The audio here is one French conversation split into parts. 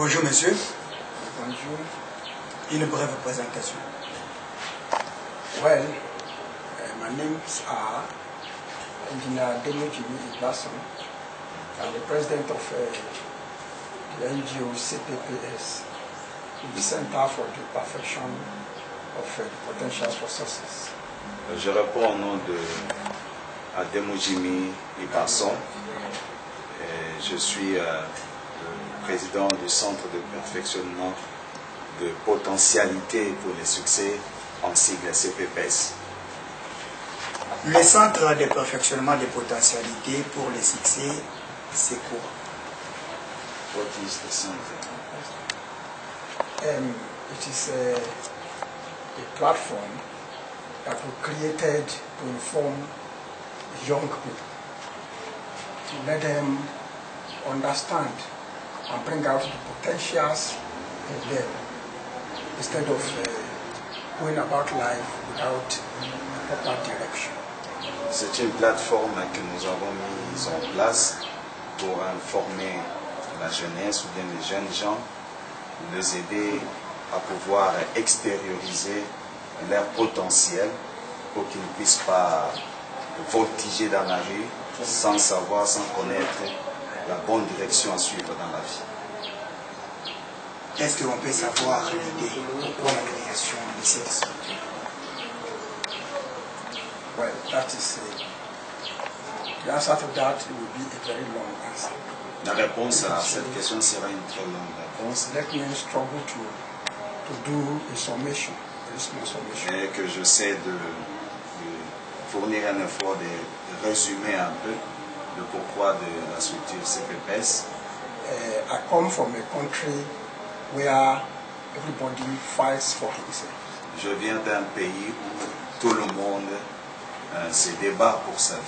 Bonjour monsieur. Bonjour. Une brève présentation. Well, my names are Engineer Demojimi Ibasan. I'm the president of the NGO CPPS, the Center for the Perfection of the Potentials for Success. Je réponds au nom de Demojimi Ibasan. Je suis le président du Centre de perfectionnement de potentialité pour les succès, en sigle CPPS. Le Centre de perfectionnement de potentialité pour les succès, c'est quoi? What is the center? It is a platform that we created to inform young people, to let them understand and bring out the potentials in them, instead of going about life without a proper direction. C'est une plateforme que nous avons mise en place pour informer la jeunesse ou bien les jeunes gens, les aider à pouvoir extérioriser leur potentiel pour qu'ils ne puissent pas voltiger dans la rue sans savoir, sans connaître la bonne direction à suivre dans la vie. Est-ce qu'on peut savoir l'idée pourquoi la création de cette structure? Well, that is the answer to that will be a very long answer. La réponse à cette question sera une très longue réponse. Let me struggle to do a summation, a small summation. Et que j'essaie de fournir un effort de résumer un peu le pourquoi de la structure CPPS. I come from a country where everybody fights for himself. Je viens d'un pays où tout le monde se débat pour sa vie.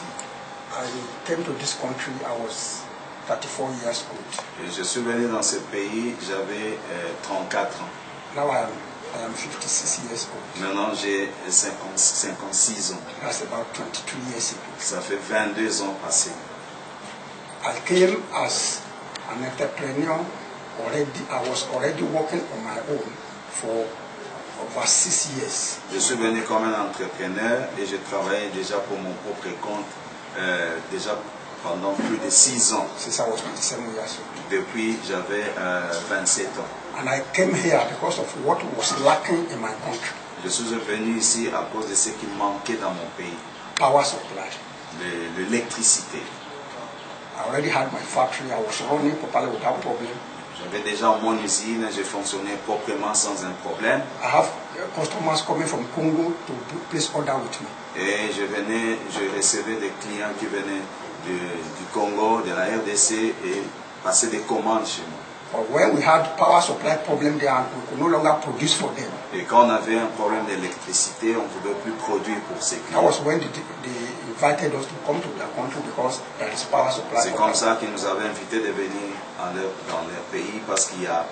I came to this country, I was 34 years old. Et je suis venu dans ce pays, j'avais 34 ans. Now I am 56 years old. Maintenant j'ai 56 ans. That's about 22 years ago. Ça fait 22 ans passés. I came as an entrepreneur already. I was already working on my own for over 6 years. Je suis venu comme un entrepreneur et je travaillais déjà pour mon propre compte déjà pendant plus de 6 ans. Since I was 27 years old. Depuis j'avais 27 ans. And I came here because of what was lacking in my country. Je suis venu ici à cause de ce qui manquait dans mon pays. Power supply. L'électricité. I already had my factory. I was running properly without problem. J'avais déjà mon usine, je fonctionnais proprement sans un problème. I have customers coming from Congo to place order with me. Et je recevais des clients qui venaient du Congo, de la RDC et passaient des commandes chez moi. But when we had power supply problem there, we could no longer produce for them. Et quand on avait un problème d'électricité, on ne pouvait plus produire pour ces That clients. was when they invited us to come to their country because there is power supply. C'est comme ça qu'ils nous avaient invités de venir dans leur pays parce qu'il y a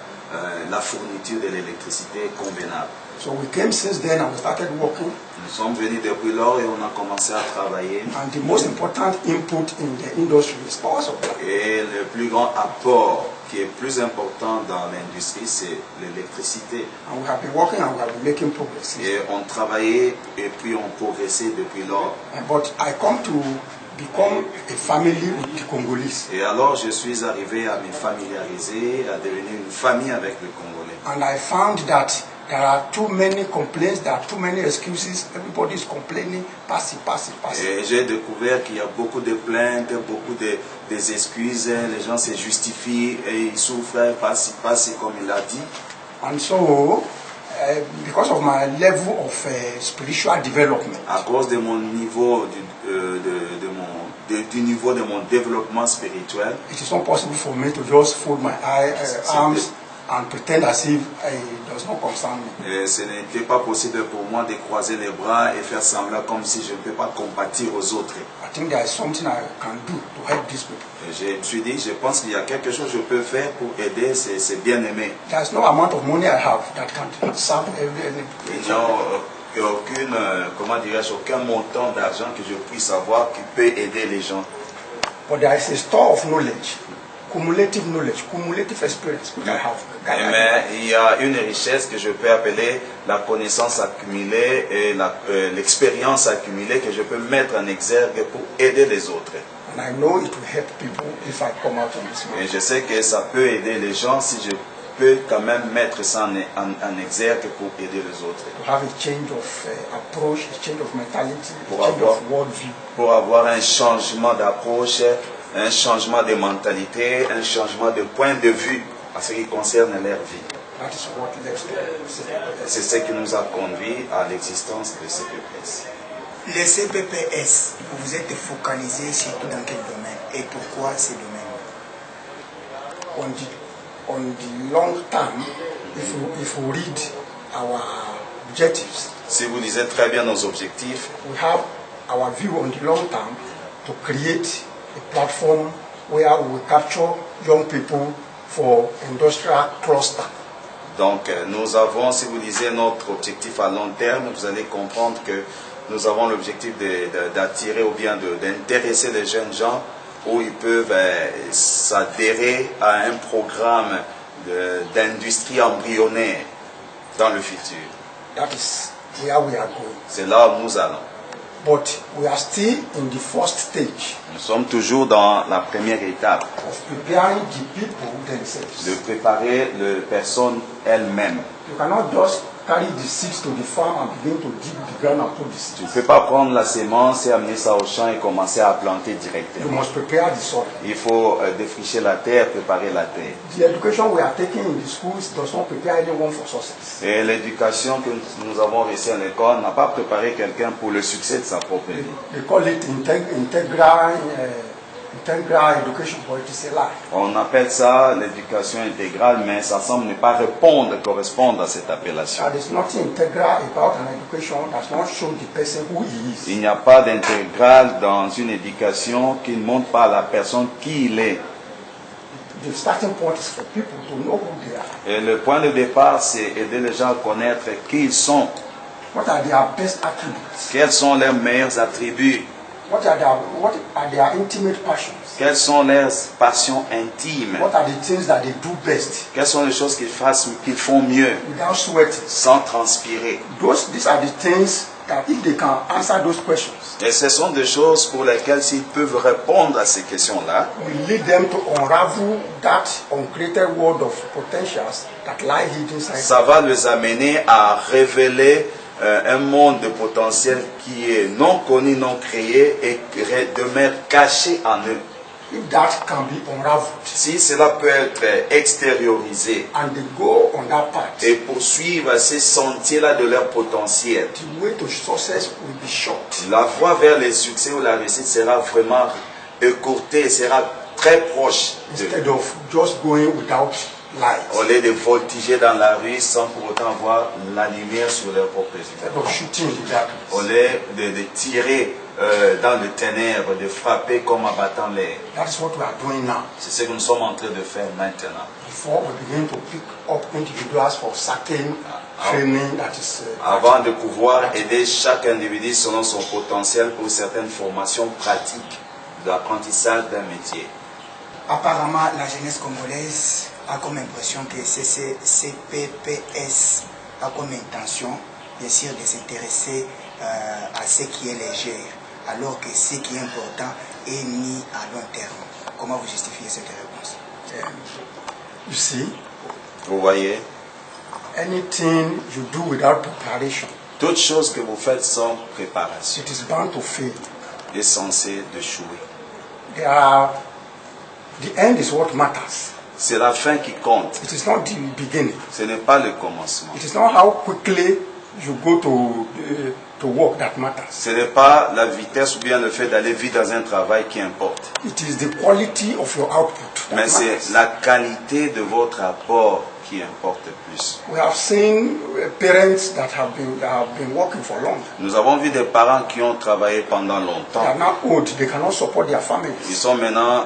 la fourniture de l'électricité convenable. So we came since then and we started working. Nous sommes venus depuis lors et on a commencé à travailler. And the most important input in the industry is power supply. Et le plus grand apport qui est plus important dans l'industrie, c'est l'électricité. And we have been working and we have been making progress. Et on travaillait et puis on progressait depuis lors. But I come to become a family with the Congolese. Et alors je suis arrivé à me familiariser, à devenir une famille avec le Congolais. And I found that there are too many complaints, there are too many excuses. Everybody is complaining, pass it. Et j'ai découvert qu'il y a beaucoup de plaintes, beaucoup des excuses. Les gens se justifient et ils souffrent, passe comme il l'a dit. And so, because of my level of spiritual development, À cause de mon niveau du niveau de mon développement spirituel, it is not possible for me to just fold my arms and pretend as if it does not concern me. ce n'était pas possible pour moi de croiser les bras et faire semblant comme si je ne peux pas compatir aux autres. I think there is something I can do to help these people. Et je me suis dit, je pense qu'il y a quelque chose que je peux faire pour aider ces bien-aimés. There is no amount of money I have that can serve every. Il n'y a aucun montant d'argent que je puisse avoir qui peut aider les gens. But there is a store of knowledge cumulative knowledge, cumulative experience, which I have. Mais il y a une richesse que je peux appeler la connaissance accumulée et l'expérience accumulée que je peux mettre en exergue pour aider les autres. And I know it will help people if I come out on this Et way. je sais que ça peut aider les gens si je peux quand même mettre ça en exergue pour aider les autres. To have a change of approach, a change of mentality, Pour a change avoir- of worldview. Pour avoir un changement d'approche, un changement de mentalité, un changement de point de vue en ce qui concerne leur vie. That is what led to CPPS. C'est ce qui nous a conduit à l'existence de CPPS. Le CPPS, vous vous êtes focalisé surtout dans quel domaine et pourquoi ces domaines? On the long term, if we read our objectives, Si vous lisez très bien nos objectifs, we have our view on the long term to create a platform where we will capture young people for industrial cluster. donc nous avons, si vous lisez notre objectif à long terme, vous allez comprendre que nous avons l'objectif d'attirer ou bien d'intéresser les jeunes gens où ils peuvent s'adhérer à un programme d'industrie embryonnaire dans le futur. That is where we are going. C'est là où nous allons. But we are still in the first stage Nous sommes toujours dans la première étape of preparing the people themselves. de préparer les personnes elles-mêmes. You cannot just carry the seeds to the farm and begin to dig the ground and put the Tu ne seeds. peux pas prendre la sémence et amener ça au champ et commencer à planter You directement. must prepare the soil. Il faut défricher la terre, préparer la terre. The education we are taking in the schools does not prepare anyone for success. Et l'éducation que nous avons reçue à l'école n'a pas préparé quelqu'un pour le succès de sa propre vie. They call it integral education, but it is a lie. On appelle ça l'éducation intégrale, mais ça semble ne pas correspondre à cette appellation. There is nothing integral about an education that does not show the person who he is. Il n'y a pas d'intégrale dans une éducation qui ne montre pas à la personne qui il est. The starting point is for people to know who they are. Et le point de départ, c'est aider les gens à connaître qui ils sont, What are their best attributes? quels sont leurs meilleurs attributs, What are their intimate passions? quelles sont leurs passions intimes, What are the things that they do best quelles sont les choses qu'ils font mieux without sweating? sans transpirer. These are the things that if they can answer those questions, Et ce sont des choses pour lesquelles s'ils peuvent répondre à ces questions-là, will lead them to unravel that uncreated world of potentials that lie hidden inside. ça va les amener à révéler un monde de potentiel qui est non connu, non créé et qui demeure caché en eux. If that can be unraveled Si cela peut être extériorisé and they go on that path, et poursuivre ces sentiers-là de leur potentiel, the way to success will be short. la voie vers le succès ou la réussite sera vraiment écourtée, sera très proche d'eux. Instead of just going without light, Au lieu de voltiger dans la rue sans pour autant voir la lumière sur leur propre yeux. instead of shooting in the darkness. Au lieu de tirer dans les ténèbres, de frapper comme en battant l'air. That is what we are doing now. C'est ce que nous sommes en train de faire maintenant. Before we begin to pick up individuals for certain training that is Avant de pouvoir aider chaque individu selon son potentiel pour certaines formations pratiques d'apprentissage d'un métier. Apparemment, la jeunesse congolaise a comme impression que CPPS a comme intention, bien sûr, de s'intéresser à ce qui est léger, alors que ce qui est important est mis à long terme. Comment vous justifiez cette réponse? you see, Vous voyez, anything you do without preparation, toute chose que vous faites sans préparation it is bound to fail. est censée d'échouer. The end is what matters. C'est la fin qui compte. It is not the beginning. Ce n'est pas le commencement. It is not how quickly you go to work that matters. Ce n'est pas la vitesse ou bien le fait d'aller vite dans un travail qui importe. It is the quality of your output that Mais c'est matters. la qualité de votre apport qui importe plus. We have seen parents that have been working for long. Nous avons vu des parents qui ont travaillé pendant They longtemps. are now old. They cannot support their families. Ils sont maintenant,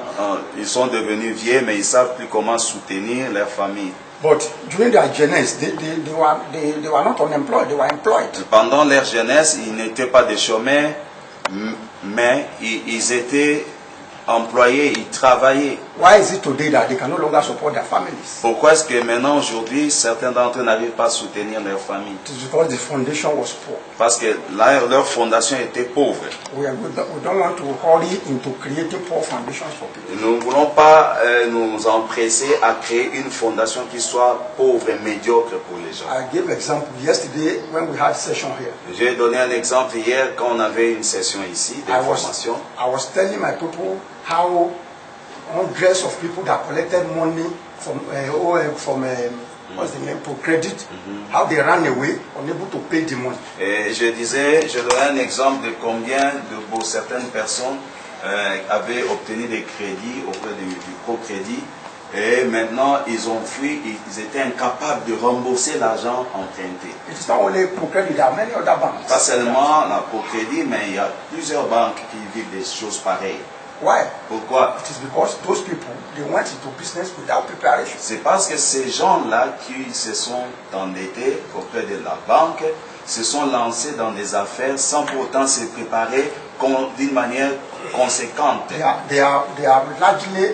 ils sont devenus vieux, mais ils ne savent plus comment soutenir leur famille. But during their jeunesse, they were not unemployed. They were employed. Pendant leur jeunesse, ils n'étaient pas des chômeurs, mais ils étaient employés, ils travaillaient. Why is it today that they can no longer support their families? Pourquoi est-ce que maintenant, aujourd'hui, certains d'entre eux n'arrivent pas à soutenir leur famille? It is because the foundation was poor. Parce que leur fondation était pauvre. We don't want to hurry into creating poor foundations for people. Nous ne voulons pas nous empresser à créer une fondation qui soit pauvre et médiocre pour les gens. I gave example yesterday when we had session here. J'ai donné un exemple hier quand on avait une session ici d'information. I was telling my people how hundreds of people that collected money from what's the name, for credit, how they ran away, unable to pay the money. Et je donnais un exemple de combien de certaines personnes avaient obtenu des crédits auprès du pro-crédit et maintenant ils ont fui, ils étaient incapables de rembourser l'argent emprunté. It's not only pro-credit, there are many other banks. Pas seulement la pro-crédit, mais il y a plusieurs banques qui vivent des choses pareilles. Why? Pourquoi? It is because those people, they went into business without preparation. C'est parce que ces gens-là qui se sont endettés auprès de la banque se sont lancés dans des affaires sans pourtant se préparer d'une manière conséquente. They are largely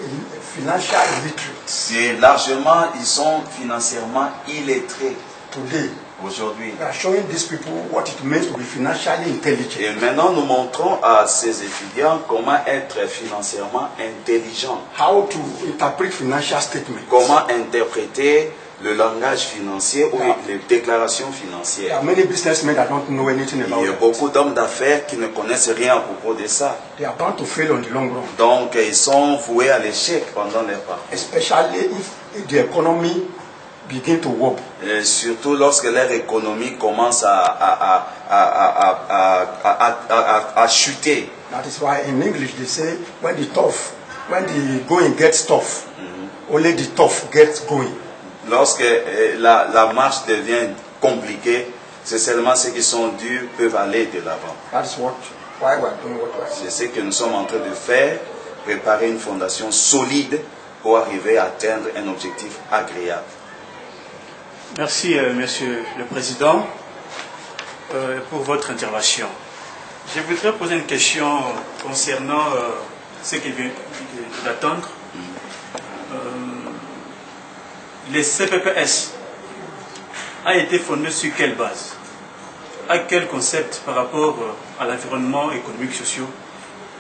financial illiterate. Et largement, ils sont financièrement illettrés Today, aujourd'hui. we are showing these people what it means to be financially intelligent. Et maintenant, nous montrons à ces étudiants comment être financièrement intelligent, How to interpret financial statements. comment interpréter le langage financier ou les déclarations There financières. are many businessmen that don't know anything Il about y a it. beaucoup d'hommes d'affaires qui ne connaissent rien à propos de ça. They are bound to fail on the long run, Donc, ils sont voués à l'échec pendant leur parcours. especially if the economy begin to wobble. Et surtout lorsque leur économie commence à chuter. That is why in English they say when the going gets tough, only the tough gets going. Lorsque la marche devient compliquée, c'est seulement ceux qui sont durs peuvent aller de l'avant. That is why we are doing what we are doing. C'est ce que nous sommes en train de faire, préparer une fondation solide pour arriver à atteindre un objectif agréable. Merci, Monsieur le Président, pour votre intervention. Je voudrais poser une question concernant ce qui vient d'attendre. Les CPPS a été fondé sur quelle base? À quel concept par rapport à l'environnement économique et social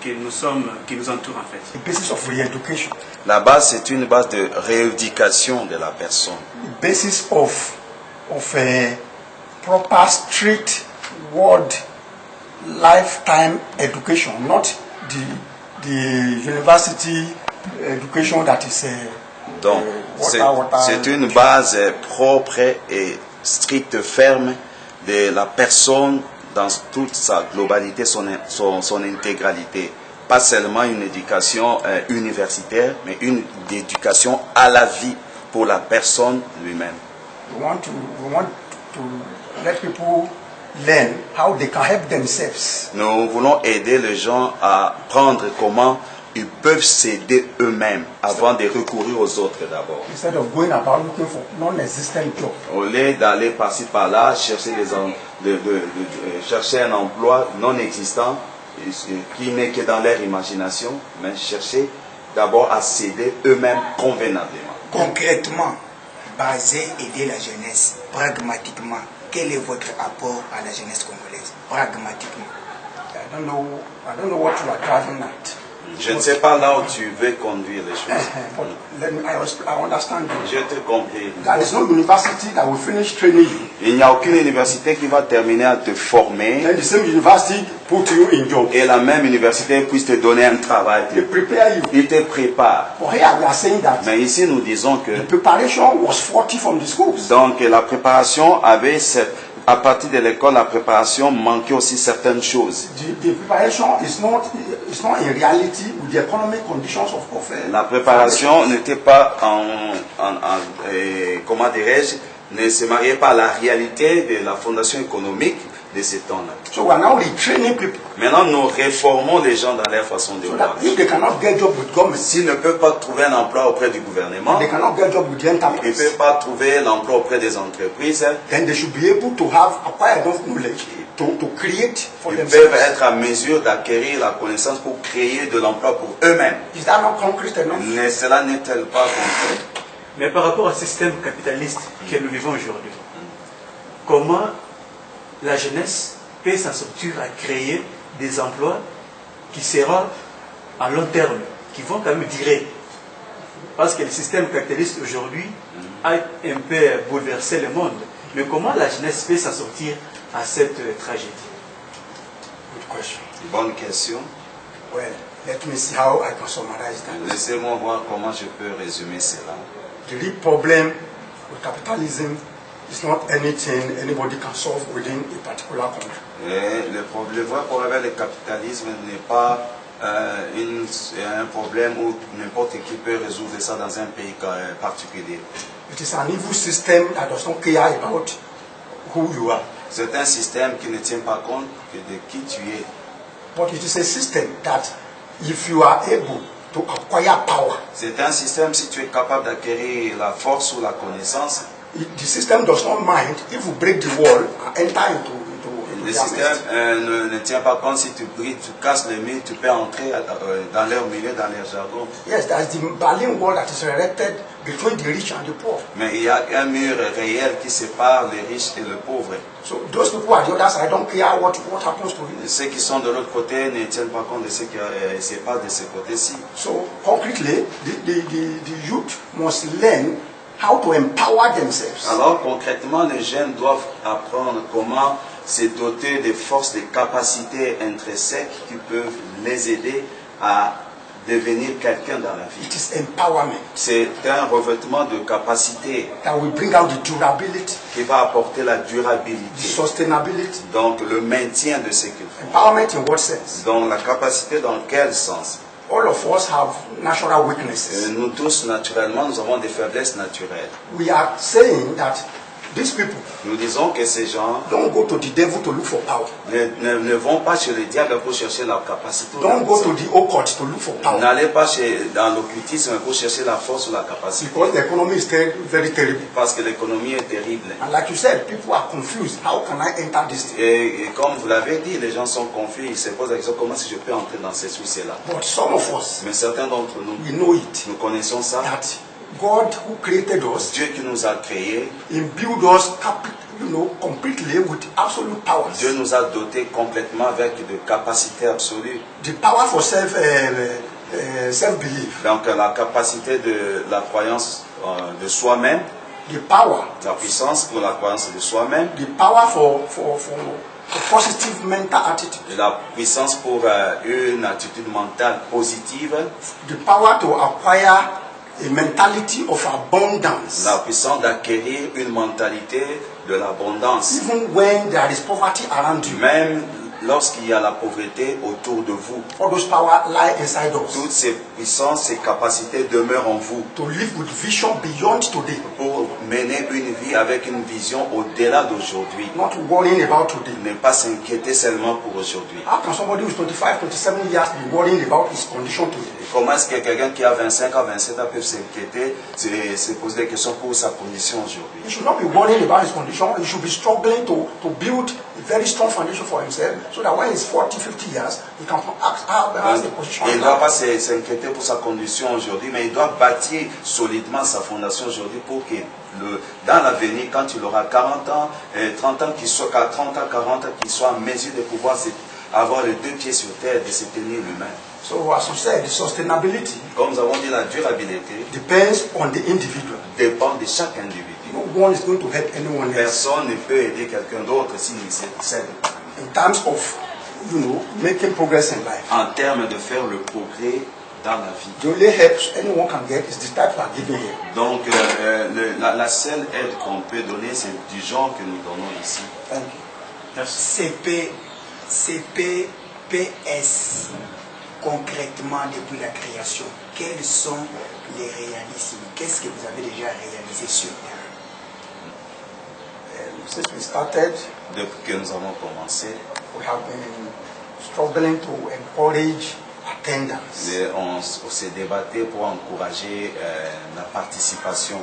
qui nous entoure en fait? The basis of re-education. La base, c'est une base de rééducation de la personne. The basis of a proper, strict, word, lifetime education, not the university education that is Donc, c'est une base propre et stricte, ferme de la personne dans toute sa globalité, son intégralité. Pas seulement une éducation universitaire, mais une éducation à la vie pour la personne lui-même. We want to let people learn how they can help themselves. Nous voulons aider les gens à apprendre comment ils peuvent s'aider eux-mêmes avant de recourir aux autres d'abord. Instead of going about looking for non-existent jobs. Au lieu d'aller par-ci par-là, chercher, chercher un emploi non existant qui n'est que dans leur imagination, mais chercher d'abord à s'aider eux-mêmes convenablement. Concrètement, basé aider la jeunesse, pragmatiquement, quel est votre apport à la jeunesse congolaise? Pragmatiquement. I don't know what you are driving at. Je ne sais pas là où tu veux conduire les choses. But I understand you. Je te compris. There is no university that will finish training you. Il n'y a aucune université qui va terminer à te former Then the same university put you in job. et la même université puisse te donner un travail. They prepare you. Il te prépare. But here we are saying that Mais ici, nous disons que the preparation was 40 from the schools. donc la préparation avait à partir de l'école, la préparation manquait aussi certaines choses. The preparation is not in reality with the economic conditions of La préparation n'était pas comment dirais-je, ne se mariait pas à la réalité de la fondation économique de ce temps-là. So we are now retraining people. Maintenant, nous réformons les gens dans leur façon de So voir. that if they cannot get job with government, S'ils ne peuvent pas trouver un emploi auprès du gouvernement, they cannot get job with the ils ne enterprise, peuvent pas trouver l'emploi auprès des entreprises, then they should be able to have acquire enough knowledge to create for ils themselves. peuvent être à mesure d'acquérir la connaissance pour créer de l'emploi pour eux-mêmes. Is that not concrete enough? Mais cela n'est-elle pas concret? Mais par rapport au système capitaliste que nous vivons aujourd'hui, comment la jeunesse peut s'en sortir à créer des emplois qui seront à long terme, qui vont quand même durer? Parce que le système capitaliste aujourd'hui a un peu bouleversé le monde. Mais comment la jeunesse peut s'en sortir à cette tragédie? Good question. Bonne question. Well, let me see how I can summarize that. Laissez-moi voir comment je peux résumer cela. The real problem with capitalism is not anything anybody can solve within a particular country. Et le vrai problème avec le capitalisme n'est pas un problème où n'importe qui peut résoudre ça dans un pays particulier. It is an evil system that does not care about who you are. C'est un système qui ne tient pas compte que de qui tu es. But it is a system that if you are able to acquire power, C'est un système, si tu es capable d'acquérir la force ou la connaissance, the system does not mind if you break the wall and enter into le their système midst. ne tient pas compte si tu brises, tu casses le mur, tu peux entrer dans leur milieu, dans leur jargon. Yes, there's the Berlin Wall that is erected between the rich and the poor. Mais il y a un mur réel qui sépare les riches et les pauvres. So those people at the other side don't care what happens to you. Ceux qui sont de l'autre côté ne tiennent pas compte de ce qui se séparent de ce côté-ci. So concretely, the youth must learn how to empower themselves. Alors concrètement, les jeunes doivent apprendre comment se doter de forces, de capacités intrinsèques qui peuvent les aider à devenir quelqu'un dans la vie. It is empowerment C'est un revêtement de capacité that will bring out the durability, qui va apporter la the durabilité, sustainability. donc le maintien de ce qu'il faut. Empowerment in what sense? Donc la capacité dans quel sens? All of us have natural weaknesses. Nous tous, naturellement, nous avons des faiblesses naturelles. We are saying that these people Nous disons que ces gens don't go to the devil to look for power. ne vont pas chez le diable pour chercher la capacité. Don't go to the occult to look for power. N'allez pas dans l'occultisme pour chercher la force ou la capacité. Because the economy is very terrible. Parce que l'économie est terrible. And like you said, people are confused. How can I enter this thing? Et comme vous l'avez dit, les gens sont confus. Ils se posent la question, comment si je peux entrer dans ces soucis-là? But some of us, Mais certains d'entre nous, we know it. nous connaissons ça. That God who created us Dieu qui nous a créés, imbued us completely with absolute powers. Dieu nous a dotés complètement avec de capacités absolues. The power for self-belief. Donc la capacité de la croyance de soi-même, The power. la puissance pour la croyance de soi-même, The power for a positive mental attitude. et la puissance pour une attitude mentale positive, The power to acquire a mentality of abundance. la puissance d'acquérir une mentalité de l'abondance, Even when there is poverty around you, même lorsqu'il y a la pauvreté autour de vous. all those powers lie inside us. Toutes ces puissances, ces capacités demeurent en vous To live with vision beyond today, pour mener une vie avec une vision au-delà d'aujourd'hui. not worrying about today. Ne pas s'inquiéter seulement pour aujourd'hui. How can somebody who is 25, 27 years be worrying about his condition today? Comment est-ce que quelqu'un qui a 25 à 27 ans peut s'inquiéter, se poser des questions pour sa condition aujourd'hui? He should not be worrying about his condition. He should be struggling to build a very strong foundation for himself so that when he's 40, 50 years, he can have a position. Il in ne doit life. pas s'inquiéter pour sa condition aujourd'hui, mais il doit bâtir solidement sa fondation aujourd'hui pour que dans l'avenir, quand il aura 40 ans, 30 ans, qu'il soit 30 ans, 40 ans, qu'il soit en mesure de pouvoir avoir les deux pieds sur terre, de se tenir lui-même. So as you said, the sustainability Comme nous avons dit, la durabilité depends on the individual. dépend de chaque individu. No one is going to help anyone else Personne ne peut aider quelqu'un d'autre s'il ne s'aide. in terms of, making progress in life. En termes de faire le progrès dans la vie. The only help anyone can get is the type we are giving here. Donc, la seule aide qu'on peut donner, c'est du genre que nous donnons ici. Thank you. Merci. CPPS, concrètement depuis la création, quels sont les réalismes? Qu'est-ce que vous avez déjà réalisé sur terre? Since we started, depuis que nous avons commencé, we have been struggling to encourage attendance. on s'est débattu pour encourager la participation.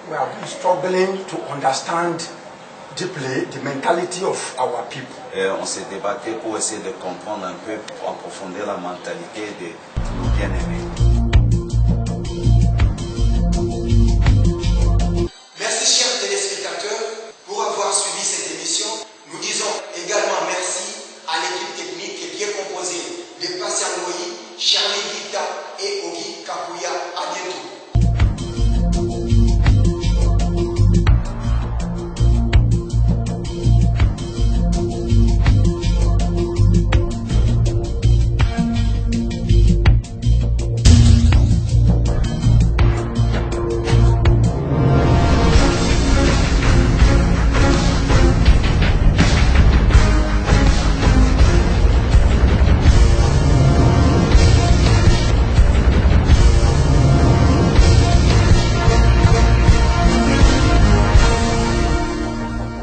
We have been struggling to understand deeply the mentality of our people. On s'est débattu pour essayer de comprendre un peu en profondeur la mentalité de nos bien-aimés.